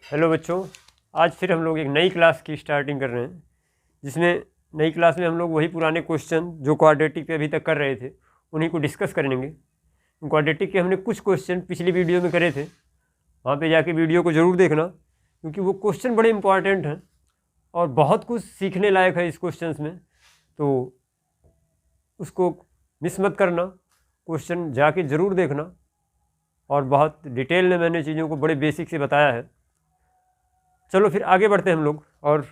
Hello बच्चों, आज फिर हम लोग एक नई क्लास की स्टार्टिंग कर रहे हैं, जिसमें नई क्लास में हम लोग वही पुराने क्वेश्चन जो क्वाड्रेटिक पे अभी तक कर रहे थे उन्हीं को डिस्कस करेंगे। क्वाड्रेटिक के हमने कुछ क्वेश्चन पिछली वीडियो में करे थे, वहाँ पे जाके वीडियो को ज़रूर देखना, क्योंकि वो क्वेश्चन बड़े इंपॉर्टेंट हैं और बहुत कुछ सीखने लायक है इस क्वेश्चन में। तो उसको मिस मत करना, क्वेश्चन जाके ज़रूर देखना। और बहुत डिटेल में मैंने चीज़ों को बड़े बेसिक से बताया है। चलो फिर आगे बढ़ते हैं हम लोग, और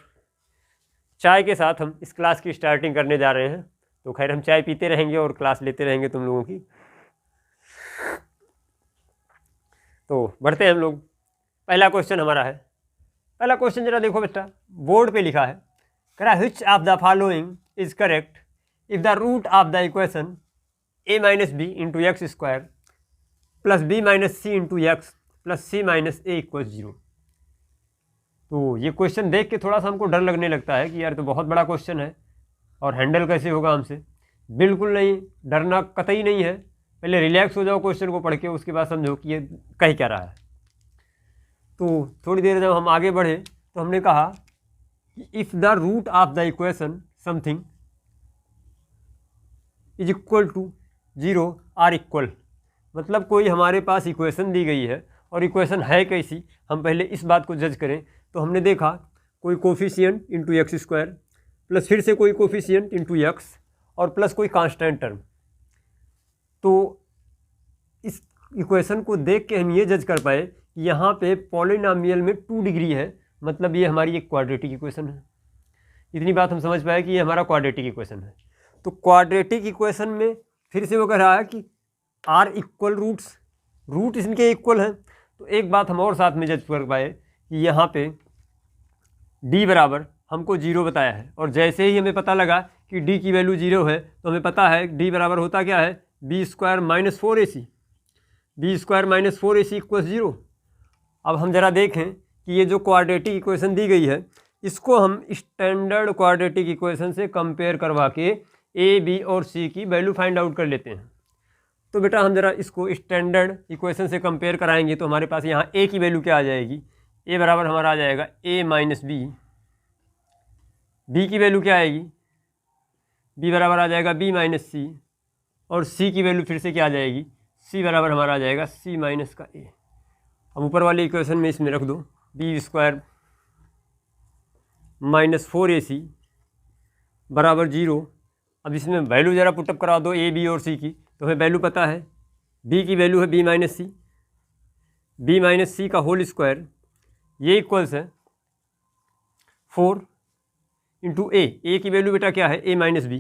चाय के साथ हम इस क्लास की स्टार्टिंग करने जा रहे हैं। तो खैर हम चाय पीते रहेंगे और क्लास लेते रहेंगे तुम लोगों की। तो बढ़ते हैं हम लोग। पहला क्वेश्चन हमारा है, पहला क्वेश्चन जरा देखो बेटा, बोर्ड पे लिखा है, कह रहा है which of the following is correct if the root of the equation a minus B into X square plus B minus C into X plus C minus A equal 0। तो ये क्वेश्चन देख के थोड़ा सा हमको डर लगने लगता है कि यार तो बहुत बड़ा क्वेश्चन है और हैंडल कैसे होगा हमसे। बिल्कुल नहीं, डरना कतई नहीं है। पहले रिलैक्स हो जाओ क्वेश्चन को पढ़ के, उसके बाद समझो कि ये कह क्या रहा है। तो थोड़ी देर जब हम आगे बढ़े तो हमने कहा कि if the root of the equation something is equal to 0 are equal, मतलब कोई हमारे पास इक्वेशन दी गई है और इक्वेशन है कैसी, हम पहले इस बात को जज करें। तो हमने देखा कोई coefficient into X square plus फिर से कोई कोफिशिएंट इंटू एक्स और प्लस कोई कांस्टेंट टर्म। तो इस इक्वेशन को देख के हम ये जज कर पाए कि यहाँ पे पॉलिनॉमियल में 2 डिग्री है, मतलब ये हमारी एक क्वाड्रेटिक इक्वेशन है। इतनी बात हम समझ पाए कि ये हमारा क्वाड्रेटिक इक्वेशन है। तो क्वाड्रेटिक इक्वेशन में फिर से वो कह रहा है कि आर इक्वल रूट्स, रूट इनके इक्वल हैं। तो एक बात हम और साथ में जज कर पाए कि यहाँ पे d बराबर हमको 0 बताया है, और जैसे ही हमें पता लगा कि d की वैल्यू 0 है तो हमें पता है d बराबर होता क्या है, B square minus 4ac, B square minus 4ac equal 0। अब हम ज़रा देखें कि ये जो क्वाड्रेटिक इक्वेशन दी गई है इसको हम स्टैंडर्ड क्वाड्रेटिक इक्वेशन से कंपेयर करवा के a, b और c की वैल्यू फाइंड आउट कर लेते हैं। तो बेटा हम ज़रा इसको स्टैंडर्ड इक्वेशन से कंपेयर कराएंगे तो हमारे पास यहाँ a की वैल्यू क्या आ जाएगी, a बराबर हमारा आ जाएगा a माइनस बी, b की वैल्यू क्या आएगी, b बराबर आ जाएगा b माइनस सी, और c की वैल्यू फिर से क्या आ जाएगी, c बराबर हमारा आ जाएगा c माइनस का a। अब ऊपर वाले इक्वेशन में इसमें रख दो बी स्क्वायर माइनस 4ac बराबर 0। अब इसमें वैल्यू ज़रा पुटअप करा दो a, b और c की, तो हमें वैल्यू पता है, b की वैल्यू है b माइनस सी, बी माइनस सी का होल स्क्वायर, ये इक्वल्स है 4 इंटू ए की वैल्यू बेटा क्या है, a minus B,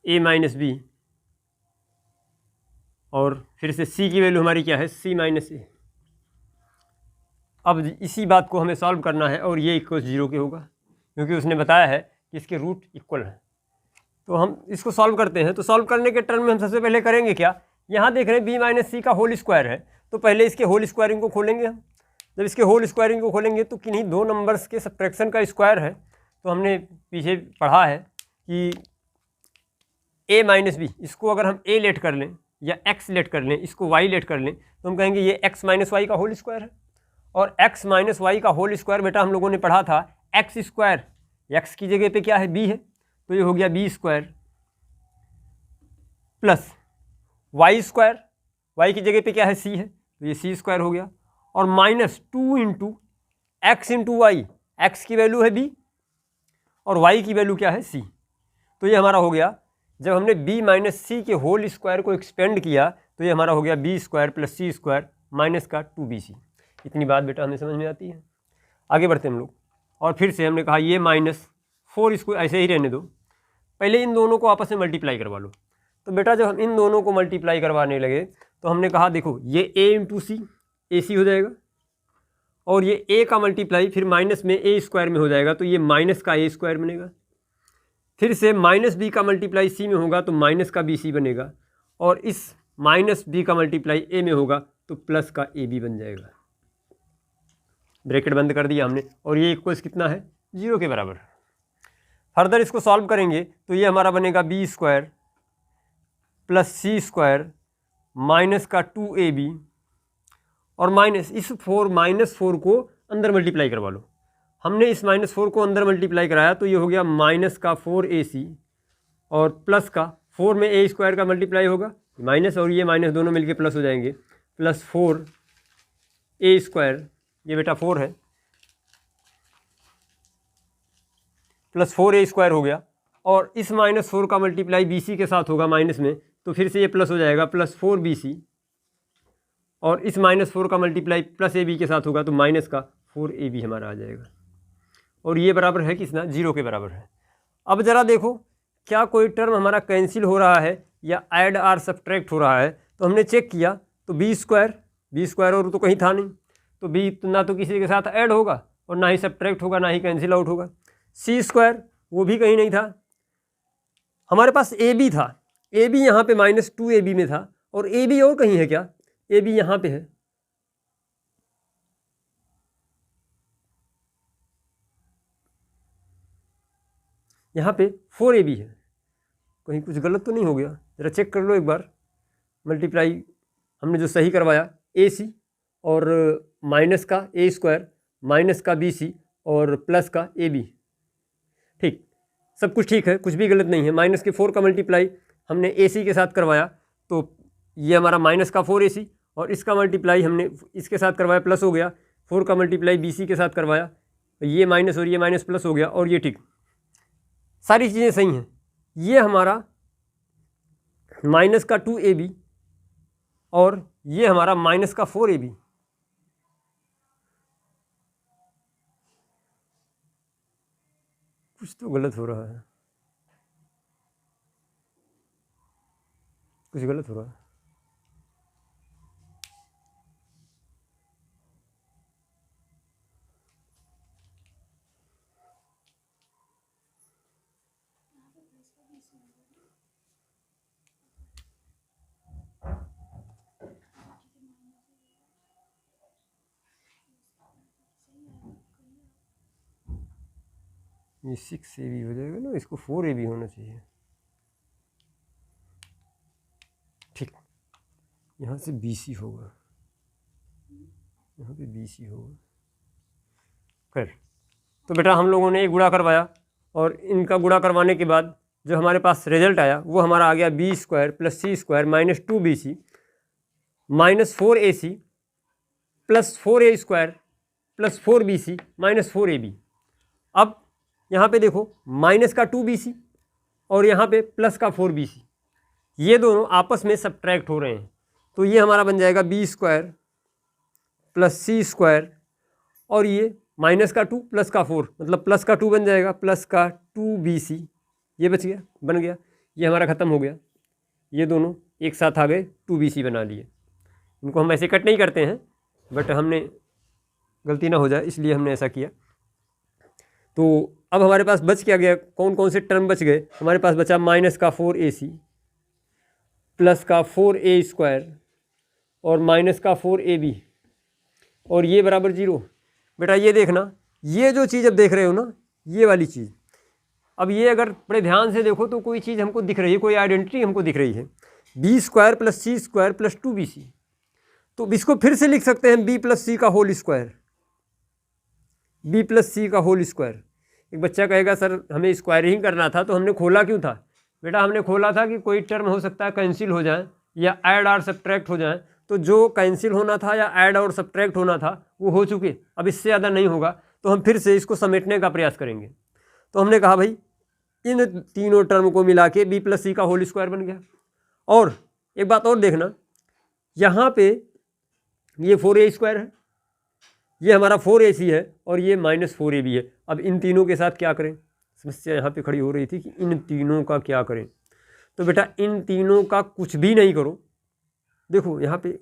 a minus B, और फिर से c की वैल्यू हमारी क्या है, c माइनस ए। अब इसी बात को हमें सॉल्व करना है और ये इक्वल 0 के होगा, क्योंकि उसने बताया है कि इसके रूट इक्वल है। तो हम इसको सॉल्व करते हैं। तो सॉल्व करने के टर्म में हम सबसे पहले करेंगे क्या, यहाँ देख रहे हैं बी माइनस सी का होल स्क्वायर है, तो पहले इसके होल स्क्वायरिंग को खोलेंगे हम। जब इसके होल स्क्वायरिंग को खोलेंगे तो किन्हीं दो नंबर्स के सब्ट्रैक्शन का स्क्वायर है। तो हमने पीछे पढ़ा है कि a माइनस बी, इसको अगर हम a लेट कर लें या x लेट कर लें, इसको y लेट कर लें, तो हम कहेंगे ये x माइनस वाई का होल स्क्वायर है। और x माइनस वाई का होल स्क्वायर बेटा हम लोगों ने पढ़ा था x स्क्वायर, x की जगह पे क्या है b है, तो ये हो गया B square plus Y square, Y की जगह पे क्या है c है, तो ये c स्क्वायर हो गया, और minus 2 into X into Y, X की वैल्यू है b और y की वैल्यू क्या है c। तो ये हमारा हो गया, जब हमने b माइनस सी के होल स्क्वायर को एक्सपेंड किया तो ये हमारा हो गया बी स्क्वायर प्लस सी स्क्वायर माइनस का 2bc। इतनी बात बेटा हमें समझ में आती है। आगे बढ़ते हम लोग, और फिर से हमने कहा ये माइनस 4 इसको ऐसे ही रहने दो, पहले इन दोनों को आपस में मल्टीप्लाई करवा लो। तो बेटा जब हम इन दोनों को मल्टीप्लाई करवाने लगे तो हमने कहा देखो ये a इंटू सी, ए सी हो जाएगा, और ये a का मल्टीप्लाई फिर माइनस में a स्क्वायर में हो जाएगा, तो ये माइनस का a स्क्वायर बनेगा। फिर से माइनस b का मल्टीप्लाई c में होगा तो माइनस का bc बनेगा, और इस माइनस b का मल्टीप्लाई a में होगा तो प्लस का ab बन जाएगा। ब्रैकेट बंद कर दिया हमने, और ये इक्वल्स कितना है, 0 के बराबर। फर्दर इसको सॉल्व करेंगे तो ये हमारा बनेगा बी स्क्वायर प्लस सी स्क्वायर माइनस का 2ab, और माइनस इस -4 को अंदर मल्टीप्लाई करवा लो। हमने इस -4 को अंदर मल्टीप्लाई कराया तो ये हो गया -4AC और प्लस का 4 में A² का मल्टीप्लाई होगा माइनस, और ये माइनस दोनों मिलके प्लस हो जाएंगे, +4A², ये बेटा 4 है, +4A² हो गया। और इस -4 का मल्टीप्लाई BC के साथ होगा माइनस में, तो फिर से ये प्लस हो जाएगा +4BC, और इस -4 का मल्टीप्लाई +AB के साथ होगा तो माइनस का 4AB हमारा आ जाएगा। और ये बराबर है किसना, 0 के बराबर है। अब ज़रा देखो क्या कोई टर्म हमारा कैंसिल हो रहा है या ऐड आर सब्ट्रैक्ट हो रहा है। तो हमने चेक किया तो B² और तो कहीं था नहीं, तो B ना तो किसी के साथ ऐड होगा और ना ही सब्ट्रैक्ट होगा, ना ही कैंसिल आउट होगा। C² वो भी कहीं नहीं था। हमारे पास AB था, AB यहाँ पे -2AB में था, और AB और कहीं है क्या, AB यहाँ पे है, यहाँ पे 4AB है। कहीं कुछ गलत तो नहीं हो गया, ज़रा चेक कर लो एक बार। मल्टीप्लाई हमने जो सही करवाया AC और माइनस का A² माइनस का BC और प्लस का AB, ठीक, सब कुछ ठीक है, कुछ भी गलत नहीं है। -4 का मल्टीप्लाई हमने AC के साथ करवाया तो ये हमारा का -4AC, और इसका मल्टीप्लाई हमने इसके साथ करवाया प्लस हो गया, 4 का मल्टीप्लाई BC के साथ करवाया, ये माइनस और ये माइनस प्लस हो गया, और ये ठीक, सारी चीज़ें सही हैं। ये हमारा -का 2AB और ये हमारा -का 4AB। कुछ तो गलत हो रहा है, कुछ गलत हो रहा है। ये 6AB हो जाएगा ना, इसको 4AB होना चाहिए, ठीक। यहाँ से BC होगा, यहाँ पे BC होगा। खैर, तो बेटा हम लोगों ने एक गुणा करवाया, और इनका गुणा करवाने के बाद जो हमारे पास रिजल्ट आया वो हमारा आ गया B² + C² -2BC -4AC + 4A² + 4BC -4AB। अब यहाँ पे देखो माइनस का 2BC और यहाँ पे प्लस का 4BC, ये दोनों आपस में सब्ट्रैक्ट हो रहे हैं, तो ये हमारा बन जाएगा B² + C² और ये -2 प्लस का 4, मतलब प्लस का 2 बन जाएगा, प्लस का 2BC, ये बच गया, बन गया, ये हमारा ख़त्म हो गया। ये दोनों एक साथ आ गए, 2BC बना लिए। इनको हम ऐसे कट नहीं करते हैं, बट हमने गलती ना हो जाए इसलिए हमने ऐसा किया। तो अब हमारे पास बच क्या गया, कौन कौन से टर्म बच गए, हमारे पास बचा का 4AC प्लस का 4A² और का 4AB, और ये बराबर 0। बेटा ये देखना, ये जो चीज़ अब देख रहे हो ना, ये वाली चीज़, अब ये अगर बड़े ध्यान से देखो तो कोई चीज़ हमको दिख रही है, कोई आइडेंटिटी हमको दिख रही है, B² + C² + 2BC। तो इसको फिर से लिख सकते हैं B + C का होल स्क्वायर, B + C का होल स्क्वायर। एक बच्चा कहेगा सर हमें स्क्वायरिंग करना था तो हमने खोला क्यों था। बेटा हमने खोला था कि कोई टर्म हो सकता है कैंसिल हो जाए या ऐड और सब्ट्रैक्ट हो जाए, तो जो कैंसिल होना था या ऐड और सब्ट्रैक्ट होना था वो हो चुके, अब इससे ज़्यादा नहीं होगा, तो हम फिर से इसको समेटने का प्रयास करेंगे। तो हमने कहा भाई इन तीनों टर्म को मिला के B + C का होल स्क्वायर बन गया। और एक बात और देखना, यहाँ पे ये 4A² है, ये हमारा 4AC है और ये -4AB है। अब इन तीनों के साथ क्या करें, समस्या यहाँ पे खड़ी हो रही थी कि इन तीनों का क्या करें। तो बेटा इन तीनों का कुछ भी नहीं करो, देखो यहाँ पे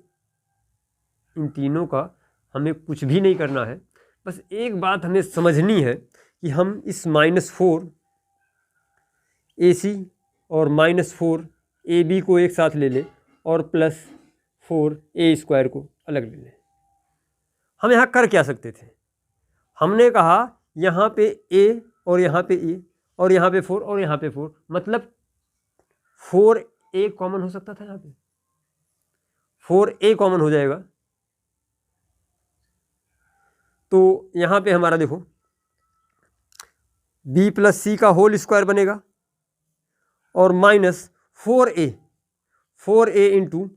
इन तीनों का हमें कुछ भी नहीं करना है, बस एक बात हमें समझनी है कि हम इस -4AC और -4AB को एक साथ ले लें और +4A² को अलग ले लें। हम यहाँ कर क्या सकते थे, हमने कहा यहाँ पे A और यहाँ पे A और यहाँ पे 4 और यहाँ पे 4, मतलब 4A कॉमन हो सकता था, यहाँ पे 4A कॉमन हो जाएगा, तो यहाँ पे हमारा देखो b प्लस सी का होल स्क्वायर बनेगा और माइनस 4a इंटू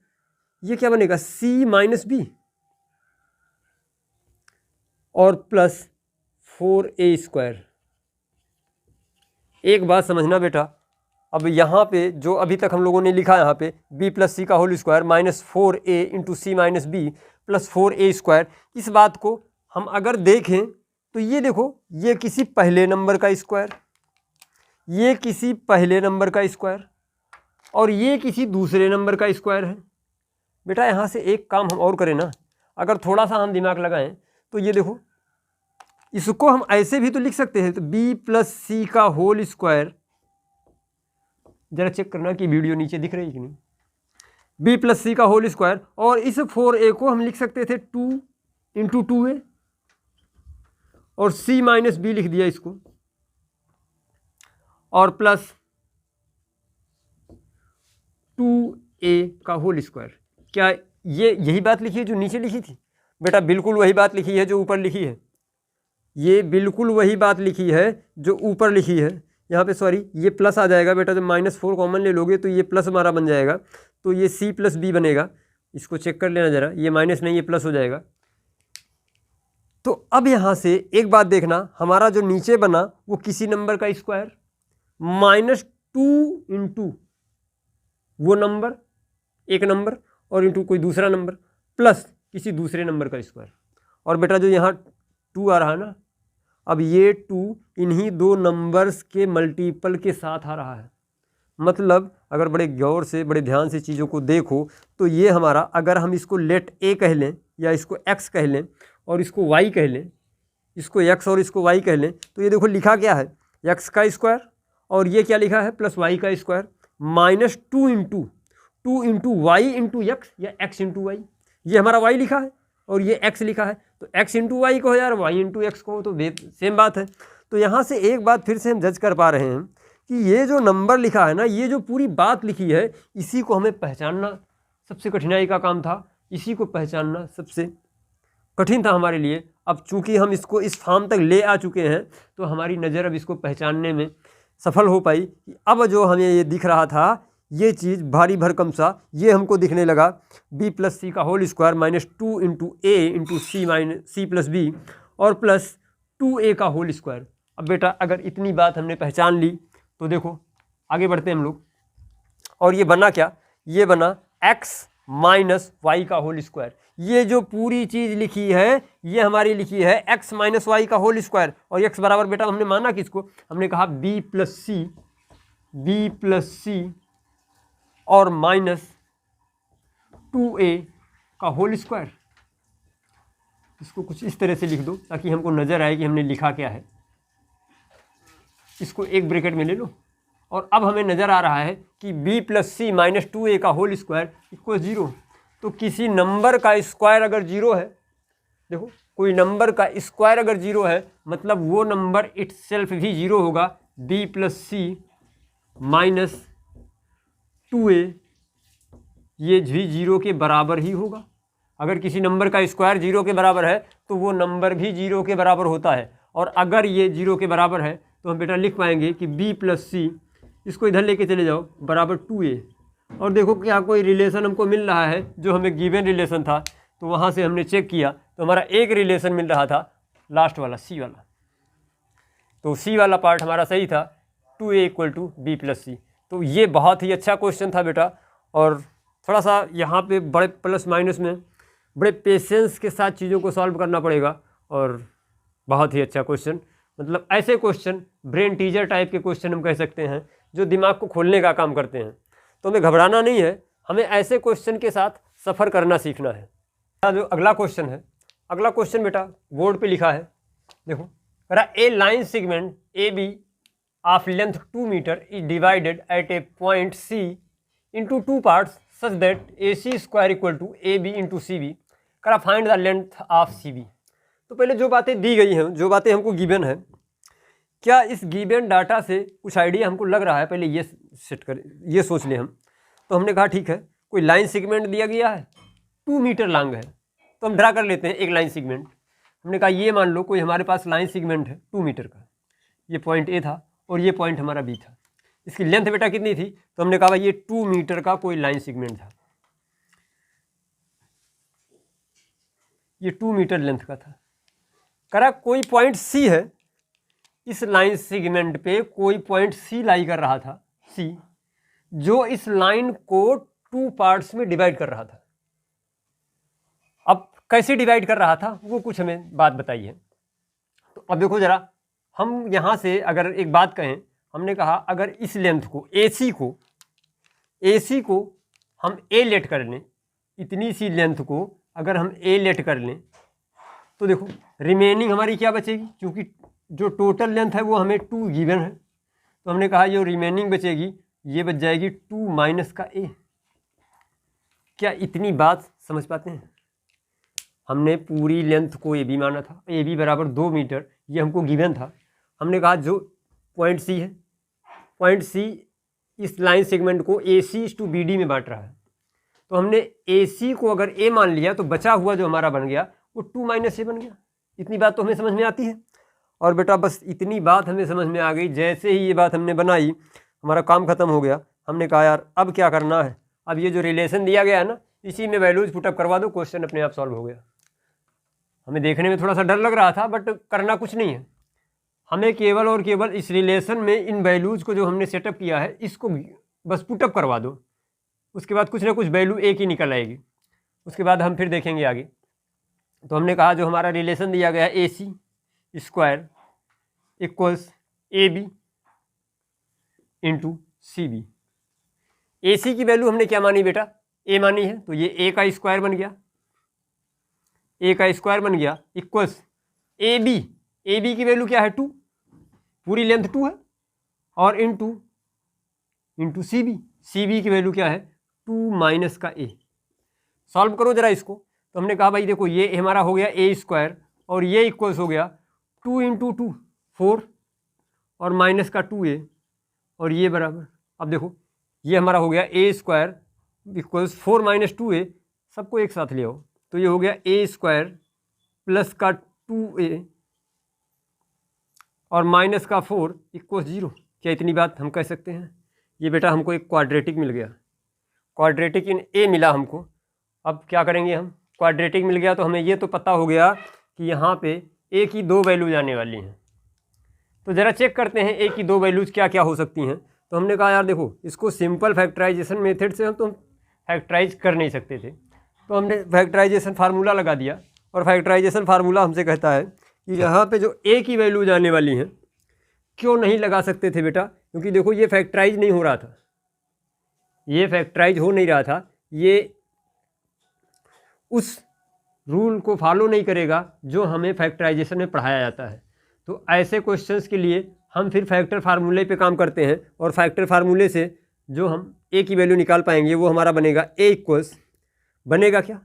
ये क्या बनेगा c माइनस बी और प्लस 4a स्क्वायर। एक बात समझना बेटा, अब यहाँ पे जो अभी तक हम लोगों ने लिखा यहाँ पे b प्लस सी का whole square minus 4a into C minus B plus 4a square, इस बात को हम अगर देखें तो ये देखो ये किसी पहले नंबर का स्क्वायर, ये किसी पहले नंबर का स्क्वायर और ये किसी दूसरे नंबर का स्क्वायर है। बेटा यहाँ से एक काम हम और करें ना, अगर थोड़ा सा हम दिमाग लगाएं तो ये देखो इसको हम ऐसे भी तो लिख सकते हैं, तो b प्लस सी का होल स्क्वायर, जरा चेक करना कि वीडियो नीचे दिख रही है कि नहीं, b प्लस सी का होल स्क्वायर और इस 4a को हम लिख सकते थे 2 इंटू 2a और c माइनस बी लिख दिया इसको और प्लस 2a का होल स्क्वायर। क्या ये यही बात लिखी है जो नीचे लिखी थी? बेटा बिल्कुल वही बात लिखी है जो ऊपर लिखी है, ये बिल्कुल वही बात लिखी है जो ऊपर लिखी है। यहाँ पे सॉरी ये प्लस आ जाएगा बेटा, जब -4 कॉमन ले लोगे तो ये प्लस हमारा बन जाएगा, तो ये c प्लस बी बनेगा। इसको चेक कर लेना ज़रा, ये माइनस नहीं ये प्लस हो जाएगा। तो अब यहाँ से एक बात देखना, हमारा जो नीचे बना वो किसी नंबर का स्क्वायर -2 इंटू वो नंबर एक नंबर और इंटू कोई दूसरा नंबर प्लस किसी दूसरे नंबर का स्क्वायर। और बेटा जो यहाँ 2 आ रहा है ना, अब ये 2 इन्हीं दो नंबर्स के मल्टीपल के साथ आ रहा है। मतलब अगर बड़े गौर से बड़े ध्यान से चीज़ों को देखो तो ये हमारा, अगर हम इसको लेट a कह लें या इसको x कह लें और इसको y कह लें, इसको x और इसको y कह लें, तो ये देखो लिखा क्या है x का स्क्वायर और ये क्या लिखा है प्लस y का square minus 2 into Y into X या x इंटू वाई। ये हमारा y लिखा है और ये x लिखा है, तो x इंटू वाई को यार y इंटू एक्स को, तो सेम बात है। तो यहाँ से एक बात फिर से हम जज कर पा रहे हैं कि ये जो नंबर लिखा है ना, ये जो पूरी बात लिखी है, इसी को हमें पहचानना सबसे कठिनाई का काम था, इसी को पहचानना सबसे कठिन था हमारे लिए। अब चूंकि हम इसको इस फॉर्म तक ले आ चुके हैं तो हमारी नज़र अब इसको पहचानने में सफल हो पाई कि अब जो हमें ये दिख रहा था ये चीज़ भारी भरकम सा ये हमको दिखने लगा, b प्लस सी का whole square minus 2 into a into C plus B और प्लस 2a का होल स्क्वायर। अब बेटा अगर इतनी बात हमने पहचान ली तो देखो आगे बढ़ते हैं हम लोग, और ये बना क्या, ये बना x माइनस वाई का होल स्क्वायर। ये जो पूरी चीज़ लिखी है ये हमारी लिखी है x माइनस वाई का होल स्क्वायर, और x बराबर बेटा हमने माना किसको, हमने कहा b प्लस सी और माइनस 2a का होल स्क्वायर। इसको कुछ इस तरह से लिख दो ताकि हमको नज़र आए कि हमने लिखा क्या है। इसको एक ब्रैकेट में ले लो और अब हमें नज़र आ रहा है कि b plus C minus 2a का होल स्क्वायर इक्वल 0। तो किसी नंबर का स्क्वायर अगर 0 है, देखो कोई नंबर का स्क्वायर अगर 0 है मतलब वो नंबर इटसेल्फ भी 0 होगा। b plus C minus 2a ये भी 0 के बराबर ही होगा। अगर किसी नंबर का स्क्वायर 0 के बराबर है तो वो नंबर भी 0 के बराबर होता है, और अगर ये 0 के बराबर है तो हम बेटा लिख पाएंगे कि b प्लस सी, इसको इधर लेके चले जाओ, बराबर 2a। और देखो क्या कोई रिलेशन हमको मिल रहा है जो हमें गिवन रिलेशन था, तो वहाँ से हमने चेक किया तो हमारा एक रिलेशन मिल रहा था लास्ट वाला c वाला, तो c वाला पार्ट हमारा सही था, 2a equal to b plus C. तो ये बहुत ही अच्छा क्वेश्चन था बेटा, और थोड़ा सा यहाँ पे बड़े प्लस माइनस में बड़े पेशेंस के साथ चीज़ों को सॉल्व करना पड़ेगा, और बहुत ही अच्छा क्वेश्चन, मतलब ऐसे क्वेश्चन ब्रेन टीजर टाइप के क्वेश्चन हम कह सकते हैं जो दिमाग को खोलने का काम करते हैं। तो हमें घबराना नहीं है, हमें ऐसे क्वेश्चन के साथ सफ़र करना सीखना है। जो अगला क्वेश्चन है, अगला क्वेश्चन बेटा बोर्ड पे लिखा है, देखो a line segment A B of length 2 metre is divided at a point C into 2 parts such that A C square equal to A B into C B, करा find the length of C B. तो पहले जो बातें दी गई हैं, जो बातें हमको गिवन है, क्या इस गिवन डाटा से कुछ आइडिया हमको लग रहा है, पहले ये सेट कर, ये सोच लें हम। तो हमने कहा ठीक है, कोई लाइन सेगमेंट दिया गया है 2 मीटर लॉन्ग है, तो हम ड्रा कर लेते हैं एक लाइन सेगमेंट। हमने कहा ये मान लो कोई हमारे पास लाइन सेगमेंट है 2 मीटर का, ये पॉइंट ए था और ये पॉइंट हमारा बी था। इसकी लेंथ बेटा कितनी थी? तो हमने कहा भाई ये 2 मीटर का कोई लाइन सेगमेंट था, ये 2 मीटर लेंथ का था। करा कोई पॉइंट सी है, इस लाइन सेगमेंट पे कोई पॉइंट सी लाई कर रहा था, सी, जो इस लाइन को 2 पार्ट्स में डिवाइड कर रहा था। अब कैसे डिवाइड कर रहा था वो कुछ हमें बात बताइए। तो अब देखो जरा, हम यहाँ से अगर एक बात कहें, हमने कहा अगर इस लेंथ को AC को हम A लेट कर लें, इतनी सी लेंथ को अगर हम A लेट कर लें, तो देखो रिमेनिंग हमारी क्या बचेगी, क्योंकि जो टोटल लेंथ है वो हमें 2 गिवन है, तो हमने कहा जो रिमेनिंग बचेगी ये बच जाएगी 2 माइनस का A। क्या इतनी बात समझ पाते हैं? हमने पूरी लेंथ को AB माना था, AB बराबर 2 मीटर, ये हमको गिवन था। हमने कहा जो पॉइंट C है, पॉइंट C इस लाइन सेगमेंट को AC टू BD में बांट रहा है, तो हमने AC को अगर A मान लिया तो बचा हुआ जो हमारा बन गया वो 2 माइनस A बन गया। इतनी बात तो हमें समझ में आती है। और बेटा बस इतनी बात हमें समझ में आ गई, जैसे ही ये बात हमने बनाई हमारा काम ख़त्म हो गया। हमने कहा यार अब क्या करना है, अब ये जो रिलेशन दिया गया है ना, इसी में वैल्यूज पुटअप करवा दो, क्वेश्चन अपने आप सॉल्व हो गया। हमें देखने में थोड़ा सा डर लग रहा था, बट करना कुछ नहीं है, हमें केवल और केवल इस रिलेशन में इन वैल्यूज़ को जो हमने सेटअप किया है इसको बस पुटअप करवा दो, उसके बाद कुछ ना कुछ वैल्यू एक ही निकल आएगी, उसके बाद हम फिर देखेंगे आगे। तो हमने कहा जो हमारा रिलेशन दिया गया है AC square equals AB into CB। AC की वैल्यू हमने क्या मानी बेटा? A मानी है, तो ये A का स्क्वायर बन गया, A का स्क्वायर बन गया इक्वल्स AB की वैल्यू क्या है? 2, पूरी लेंथ 2 है, और इंटू CB की वैल्यू क्या है? 2 माइनस का A। सॉल्व करो जरा इसको। तो हमने कहा भाई देखो ये हमारा हो गया A स्क्वायर और ये इक्वल्स हो गया 2 इंटू 2 4 और माइनस का 2A, और ये बराबर, अब देखो ये हमारा हो गया A square equals 4 minus 2A, सबको एक साथ ले आओ, तो ये हो गया A स्क्वायर प्लस का 2A और माइनस का 4 इक्वल्स 0। क्या इतनी बात हम कह सकते हैं? ये बेटा हमको एक क्वाड्रेटिक मिल गया, क्वाड्रेटिक इन A मिला हमको। अब क्या करेंगे हम? क्वाड्रेटिक मिल गया तो हमें ये तो पता हो गया कि यहाँ पे A की 2 वैल्यूज आने वाली हैं, तो ज़रा चेक करते हैं A की 2 वैल्यूज क्या क्या हो सकती हैं। तो हमने कहा यार देखो इसको सिंपल फैक्टराइजेशन मेथड से हम तो फैक्टराइज कर नहीं सकते थे, तो हमने फैक्टराइजेशन फार्मूला लगा दिया, और फैक्टराइजेशन फार्मूला हमसे कहता है कि यहाँ पे जो A की वैल्यूज आने वाली हैं, क्यों नहीं लगा सकते थे बेटा? क्योंकि देखो ये फैक्टराइज नहीं हो रहा था, ये फैक्टराइज हो नहीं रहा था, ये उस रूल को फॉलो नहीं करेगा जो हमें फैक्टराइजेशन में पढ़ाया जाता है। तो ऐसे क्वेश्चंस के लिए हम फिर फैक्टर फार्मूले पे काम करते हैं, और फैक्टर फार्मूले से जो हम A की वैल्यू निकाल पाएंगे वो हमारा बनेगा A इक्वल्स, बनेगा क्या?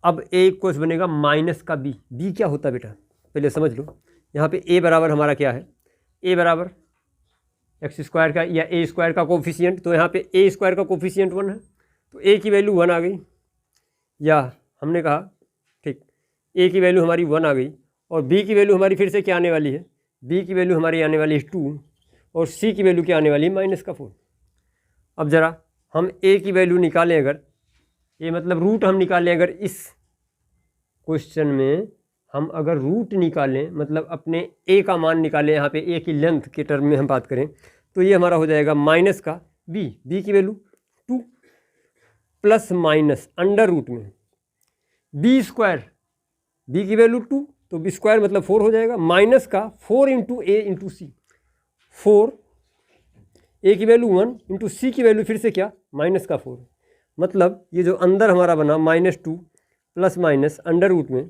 अब A इक्वल्स बनेगा माइनस का B। B क्या होता है बेटा पहले समझ लो। यहाँ पे A बराबर हमारा क्या है? A बराबर एक्स स्क्वायर का या A स्क्वायर का कोफिशिएंट, तो यहाँ पे A स्क्वायर का कोफिशिएंट 1 है, तो A की वैल्यू 1 आ गई, या हमने कहा ठीक A की वैल्यू हमारी 1 आ गई, और B की वैल्यू हमारी फिर से क्या आने वाली है? B की वैल्यू हमारी आने वाली है 2, और C की वैल्यू क्या आने वाली है? माइनस का 4। अब ज़रा हम A की वैल्यू निकालें, अगर ये मतलब रूट हम निकालें, अगर इस क्वेश्चन में हम अगर रूट निकालें, मतलब अपने A का मान निकालें, यहाँ पे A की लेंथ के टर्म में हम बात करें, तो ये हमारा हो जाएगा माइनस का B की value 2 plus minus under root में B स्क्वायर, B की वैल्यू 2 तो B स्क्वायर मतलब 4 हो जाएगा, माइनस का 4 into A into C, 4 A की वैल्यू 1 इंटू C की वैल्यू फिर से क्या? माइनस का 4, मतलब ये जो अंदर हमारा बना -2 प्लस माइनस अंडर रूट में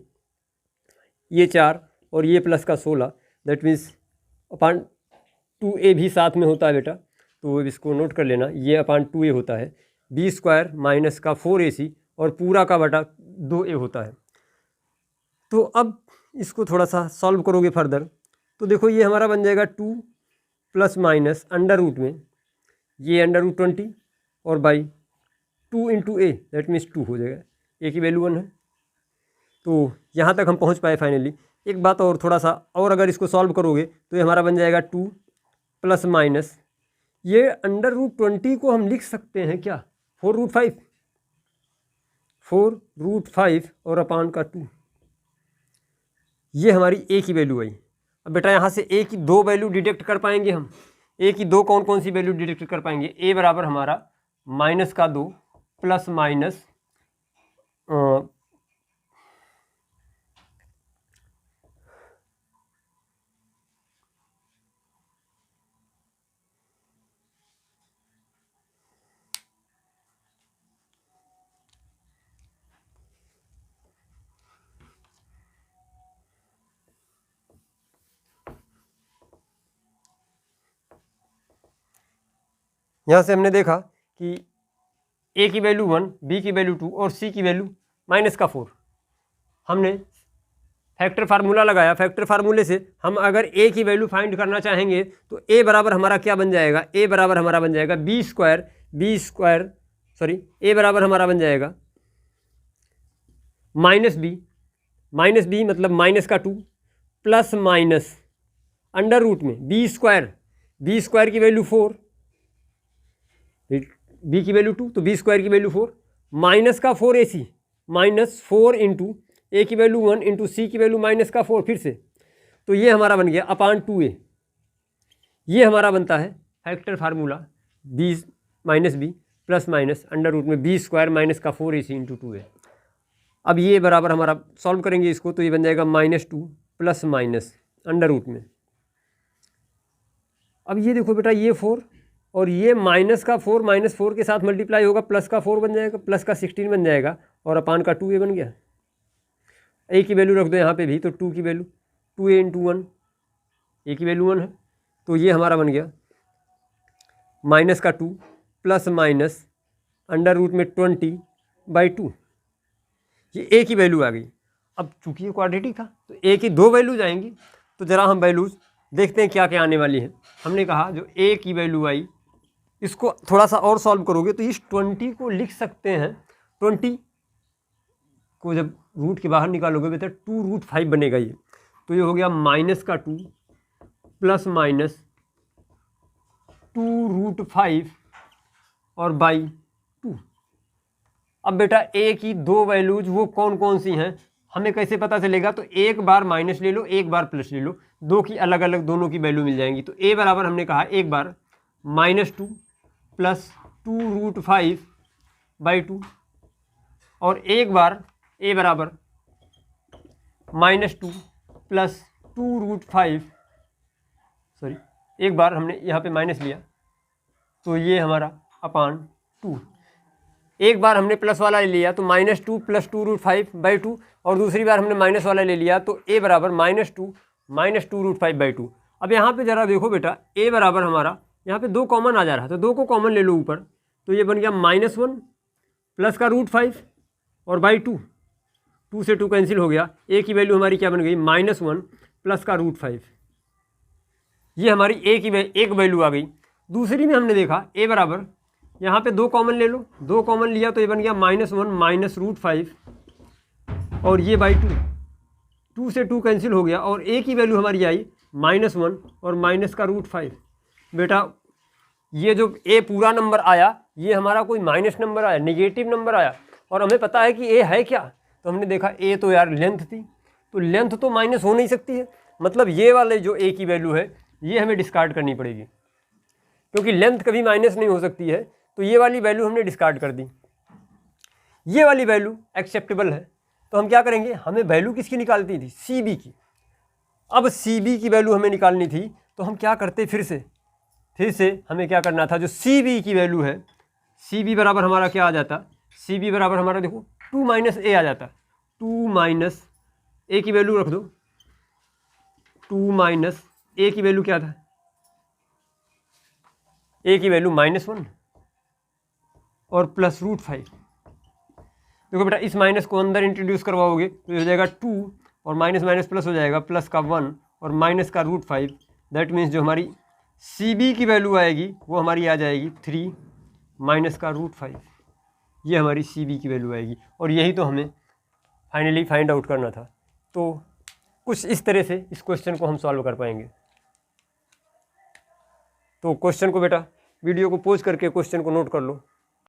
ये 4 और ये प्लस का 16, दैट मीन्स अपान 2A भी साथ में होता है बेटा, तो इसको नोट कर लेना, ये अपान 2A होता है, B स्क्वायर माइनस का 4AC और पूरा का बटा 2A होता है। तो अब इसको थोड़ा सा सॉल्व करोगे फर्दर, तो देखो ये हमारा बन जाएगा 2 प्लस माइनस अंडर रूट में ये अंडर रूट 20 और by 2 into A, that means 2 हो जाएगा। A की वैल्यू 1 है, तो यहाँ तक हम पहुँच पाए फाइनली। एक बात और, थोड़ा सा और अगर इसको सॉल्व करोगे तो ये हमारा बन जाएगा 2 प्लस माइनस, ये अंडर रूट 20 को हम लिख सकते हैं क्या 4√5, 4√5 और अपान का 2, ये हमारी ए की वैल्यू आई। अब बेटा यहाँ से ए की 2 वैल्यू डिटेक्ट कर पाएंगे हम। ए की 2 कौन कौन सी वैल्यू डिटेक्ट कर पाएंगे? ए बराबर हमारा -2 प्लस माइनस यहाँ से हमने देखा कि ए की वैल्यू 1, बी की वैल्यू 2 और सी की वैल्यू -4। हमने फैक्टर फार्मूला लगाया, फैक्टर फार्मूले से हम अगर ए की वैल्यू फाइंड करना चाहेंगे तो ए बराबर हमारा क्या बन जाएगा? ए बराबर हमारा बन जाएगा ए बराबर हमारा बन जाएगा -b मतलब -2 प्लस माइनस अंडर रूट में बी स्क्वायर की वैल्यू 4, बी की वैल्यू 2 तो बी स्क्वायर की वैल्यू 4 -4 AC -4 इंटू ए की वैल्यू 1 इंटू सी की वैल्यू -4 फिर से, तो ये हमारा बन गया अपान 2a। ये हमारा बनता है factor formula b plus minus under root में B square -4 AC into 2a। अब ये बराबर हमारा सॉल्व करेंगे इसको तो ये बन जाएगा -2 प्लस माइनस अंडर रूट में। अब ये देखो बेटा ये 4 और ये -4 के साथ मल्टीप्लाई होगा, प्लस का 4 बन जाएगा, प्लस का 16 बन जाएगा और अपान का 2a बन गया। ए की वैल्यू रख दो यहाँ पे भी, तो 2 की वैल्यू 2a इंटू 1, ए की वैल्यू 1 है तो ये हमारा बन गया -2 प्लस माइनस अंडर रूट में 20/2, ये ए की वैल्यू आ गई। अब चूंकि ये क्वाड्रेटिक था तो ए की 2 वैल्यूज आएंगी, तो ज़रा हम वैल्यूज देखते हैं क्या क्या आने वाली है। हमने कहा जो ए की वैल्यू आई, इसको थोड़ा सा और सॉल्व करोगे तो इस 20 को लिख सकते हैं, 20 को जब रूट के बाहर निकालोगे बेटा 2√5 बनेगा ये, तो ये हो गया -2 प्लस माइनस 2√5 और बाई 2। अब बेटा ए की 2 वैल्यूज वो कौन कौन सी हैं हमें कैसे पता चलेगा? तो एक बार माइनस ले लो, एक बार प्लस ले लो, 2 की अलग अलग दोनों की वैल्यू मिल जाएंगी। तो ए बराबर हमने कहा एक बार -2 प्लस 2√5/2 और एक बार ए बराबर -2 प्लस 2√5, एक बार हमने यहाँ पे माइनस लिया तो ये हमारा अपान 2, एक बार हमने प्लस वाला ले लिया तो -2 प्लस 2√5/2 और दूसरी बार हमने माइनस वाला ले लिया तो ए बराबर -2 माइनस 2√5/2। अब यहाँ पे ज़रा देखो बेटा ए बराबर हमारा यहाँ पे 2 कॉमन आ जा रहा है, तो 2 को कॉमन ले लो ऊपर, तो ये बन गया -1 प्लस का √5 और बाई 2, 2 से 2 कैंसिल हो गया। ए की वैल्यू हमारी क्या बन गई? -1 प्लस का √5, ये हमारी ए की एक वैल्यू आ गई। दूसरी में हमने देखा ए बराबर यहाँ पे 2 कॉमन ले लो, 2 कॉमन लिया तो ये बन गया -1 माइनस √5 और ये बाई 2, 2 से 2 कैंसिल हो गया और ए की वैल्यू हमारी आई -1 और माइनस का √5। बेटा ये जो ए पूरा नंबर आया ये हमारा कोई माइनस नंबर आया, नेगेटिव नंबर आया, और हमें पता है कि ए है क्या, तो हमने देखा ए तो यार लेंथ थी, तो लेंथ तो माइनस हो नहीं सकती है, मतलब ये वाले जो ए की वैल्यू है ये हमें डिस्कार्ड करनी पड़ेगी, क्योंकि लेंथ कभी माइनस नहीं हो सकती है, तो ये वाली वैल्यू हमने डिस्कार्ड कर दी। ये वाली वैल्यू एक्सेप्टेबल है, तो हम क्या करेंगे, हमें वैल्यू किसकी निकालती थी? सी बी की। अब सी बी की वैल्यू हमें निकालनी थी तो हम क्या करते, फिर से हमें क्या करना था, जो सी बी की वैल्यू है, सी बी बराबर हमारा क्या आ जाता, सी बी बराबर हमारा देखो 2 माइनस ए आ जाता, 2 माइनस ए की वैल्यू रख दो, 2 माइनस ए की वैल्यू क्या था, ए की वैल्यू -1 और प्लस √5। देखो बेटा इस माइनस को अंदर इंट्रोड्यूस करवाओगे तो हो जाएगा 2 और माइनस माइनस प्लस हो जाएगा, प्लस का 1 और माइनस का √5। दैट मीन्स जो हमारी सी बी की वैल्यू आएगी वो हमारी आ जाएगी 3 माइनस का √5, ये हमारी सी बी की वैल्यू आएगी। और यही तो हमें फाइनली फाइंड आउट करना था। तो कुछ इस तरह से इस क्वेश्चन को हम सॉल्व कर पाएंगे। तो क्वेश्चन को बेटा वीडियो को पॉज करके क्वेश्चन को नोट कर लो।